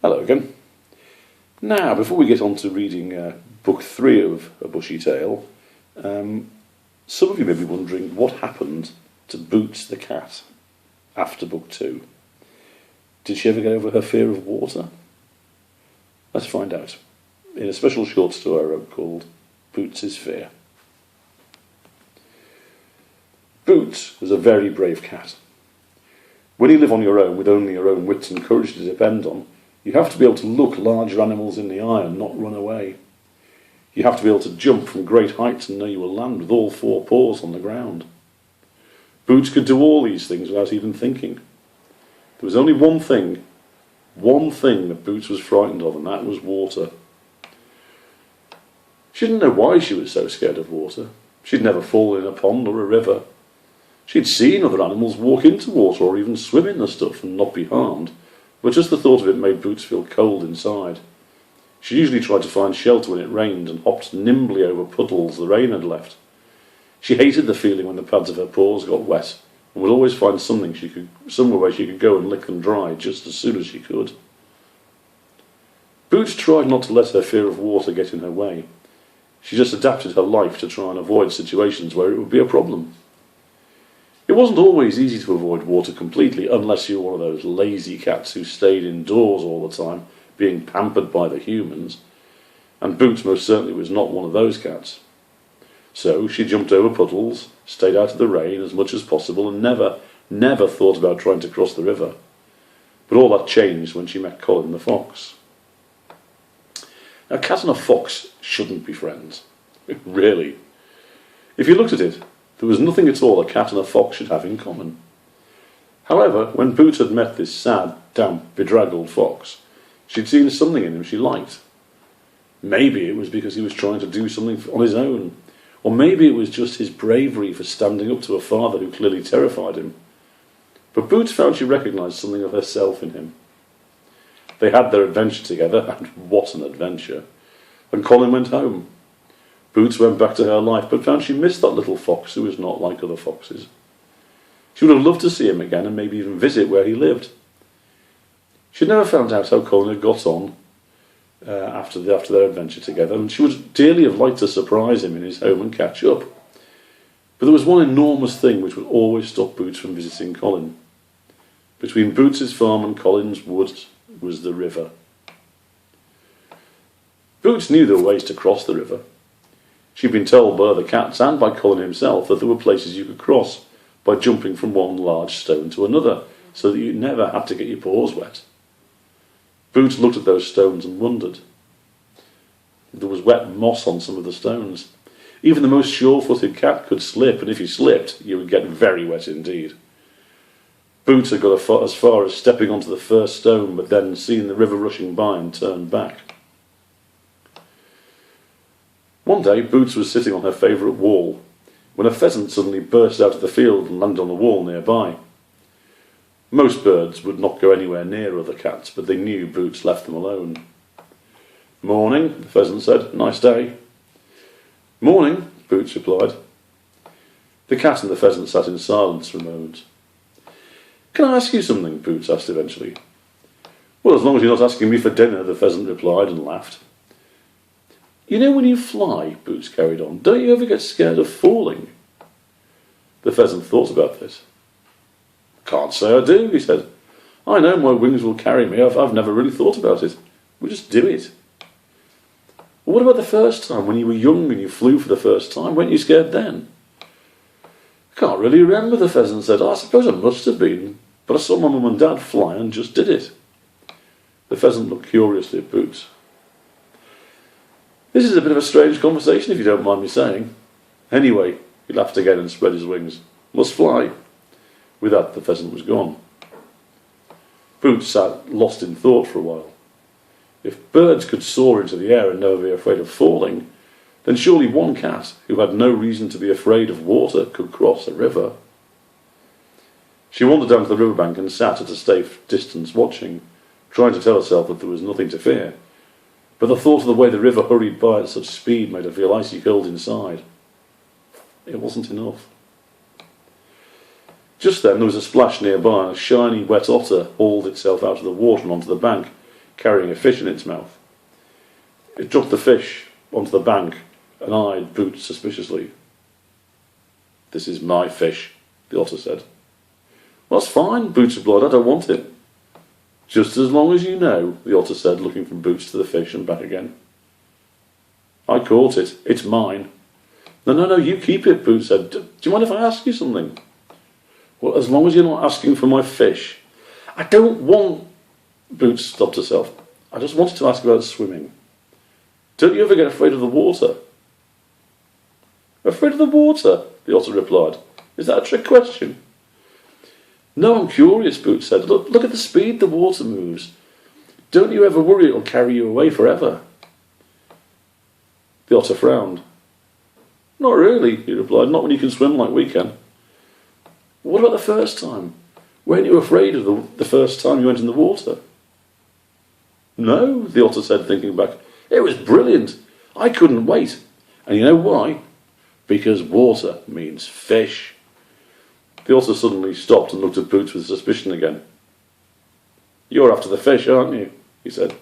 Hello again. Now, before we get on to reading book 3 of A Bushy Tale, some of you may be wondering what happened to Boots the cat after book 2. Did she ever get over her fear of water? Let's find out in a special short story I wrote called Boots' Fear. Boots was a very brave cat. When you live on your own with only your own wits and courage to depend on, you have to be able to look larger animals in the eye and not run away. You have to be able to jump from great heights and know you will land with all 4 paws on the ground. Boots could do all these things without even thinking. There was only one thing that Boots was frightened of, and that was water. She didn't know why she was so scared of water. She'd never fallen in a pond or a river. She'd seen other animals walk into water or even swim in the stuff and not be harmed, but just the thought of it made Boots feel cold inside. She usually tried to find shelter when it rained and hopped nimbly over puddles the rain had left. She hated the feeling when the pads of her paws got wet and would always find somewhere where she could go and lick them dry just as soon as she could. Boots tried not to let her fear of water get in her way. She just adapted her life to try and avoid situations where it would be a problem. It wasn't always easy to avoid water completely unless you were one of those lazy cats who stayed indoors all the time, being pampered by the humans, and Boots most certainly was not one of those cats. So she jumped over puddles, stayed out of the rain as much as possible, and never thought about trying to cross the river. But all that changed when she met Colin the fox. Now, a cat and a fox shouldn't be friends. Really. If you looked at it, there was nothing at all a cat and a fox should have in common. However, when Boots had met this sad, damp, bedraggled fox, she'd seen something in him she liked. Maybe it was because he was trying to do something on his own, or maybe it was just his bravery for standing up to a father who clearly terrified him. But Boots found she recognised something of herself in him. They had their adventure together, and what an adventure, and Colin went home. Boots went back to her life, but found she missed that little fox who was not like other foxes. She would have loved to see him again and maybe even visit where he lived. She had never found out how Colin had got on after their adventure together, and she would dearly have liked to surprise him in his home and catch up. But there was one enormous thing which would always stop Boots from visiting Colin. Between Boots's farm and Colin's woods was the river. Boots knew there were ways to cross the river. She'd been told by other cats and by Colin himself that there were places you could cross by jumping from one large stone to another, so that you never had to get your paws wet. Boots looked at those stones and wondered. There was wet moss on some of the stones. Even the most sure-footed cat could slip, and if you slipped, you would get very wet indeed. Boots had got as far as stepping onto the first stone, but then seen the river rushing by and turned back. One day, Boots was sitting on her favourite wall, when a pheasant suddenly burst out of the field and landed on the wall nearby. Most birds would not go anywhere near other cats, but they knew Boots left them alone. "Morning," the pheasant said. "Nice day." "Morning," Boots replied. The cat and the pheasant sat in silence for a moment. "Can I ask you something?" Boots asked eventually. "Well, as long as you're not asking me for dinner," the pheasant replied and laughed. "You know when you fly," Boots carried on, "don't you ever get scared of falling?" The pheasant thought about this. "Can't say I do," he said. "I know my wings will carry me. I've never really thought about it. We just do it." "Well, what about the first time, when you were young and you flew for the first time? Weren't you scared then?" "I can't really remember," the pheasant said. "I suppose I must have been, but I saw my mum and dad fly and just did it." The pheasant looked curiously at Boots. "This is a bit of a strange conversation, if you don't mind me saying. Anyway," he laughed again and spread his wings. "Must fly." With that, the pheasant was gone. Boots sat lost in thought for a while. If birds could soar into the air and never be afraid of falling, then surely one cat, who had no reason to be afraid of water, could cross a river. She wandered down to the riverbank and sat at a safe distance watching, trying to tell herself that there was nothing to fear. But the thought of the way the river hurried by at such speed made her feel icy cold inside. It wasn't enough. Just then there was a splash nearby, and a shiny wet otter hauled itself out of the water and onto the bank, carrying a fish in its mouth. It dropped the fish onto the bank and eyed Boots suspiciously. "This is my fish," the otter said. "Well, that's fine," Boots replied. "I don't want it." "Just as long as you know," the otter said, looking from Boots to the fish and back again. "I caught it. It's mine." No, you keep it," Boots said. "Do you mind if I ask you something?" "Well, as long as you're not asking for my fish." "I don't want—" Boots stopped herself. "I just wanted to ask about swimming. Don't you ever get afraid of the water?" "Afraid of the water?" the otter replied. "Is that a trick question?" "No, I'm curious," Boots said. Look at the speed the water moves. Don't you ever worry it'll carry you away forever?" The otter frowned. "Not really," he replied. "Not when you can swim like we can." "What about the first time? Weren't you afraid of the first time you went in the water?" "No," the otter said, thinking back. "It was brilliant. I couldn't wait. And you know why? Because water means fish." The otter suddenly stopped and looked at Boots with suspicion again. "You're after the fish, aren't you?" he said.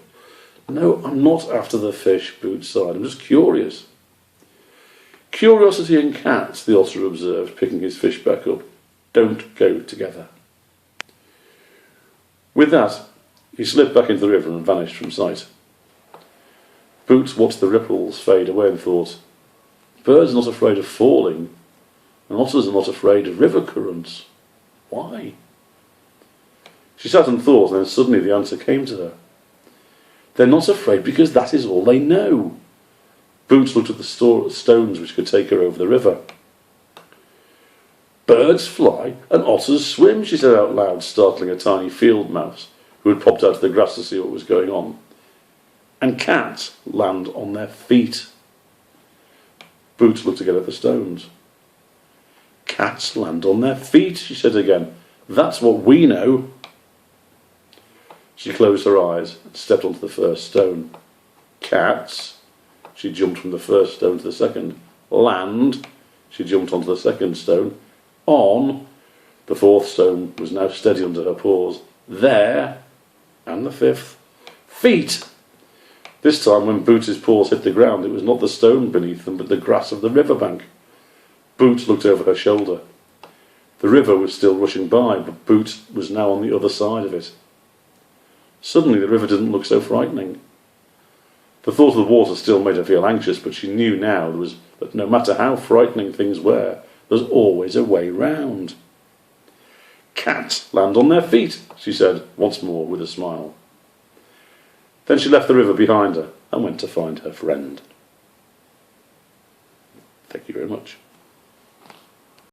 "No, I'm not after the fish," Boots sighed. "I'm just curious." "Curiosity and cats," the otter observed, picking his fish back up, "don't go together." With that, he slipped back into the river and vanished from sight. Boots watched the ripples fade away and thought, birds are not afraid of falling, and otters are not afraid of river currents. Why? She sat and thought, and then suddenly the answer came to her. They're not afraid because that is all they know. Boots looked at the stones which could take her over the river. "Birds fly and otters swim," she said out loud, startling a tiny field mouse who had popped out of the grass to see what was going on. "And cats land on their feet." Boots looked again at the stones. "Cats land on their feet," she said again. "That's what we know." She closed her eyes and stepped onto the first stone. "Cats." She jumped from the first stone to the second. "Land." She jumped onto the second stone. "On." The fourth stone was now steady under her paws. "There." And the fifth. "Feet." This time, when Boots' paws hit the ground, it was not the stone beneath them, but the grass of the riverbank. Boots looked over her shoulder. The river was still rushing by, but Boots was now on the other side of it. Suddenly, the river didn't look so frightening. The thought of the water still made her feel anxious, but she knew now that no matter how frightening things were, there's always a way round. "Cats land on their feet," she said once more with a smile. Then she left the river behind her and went to find her friend. Thank you very much.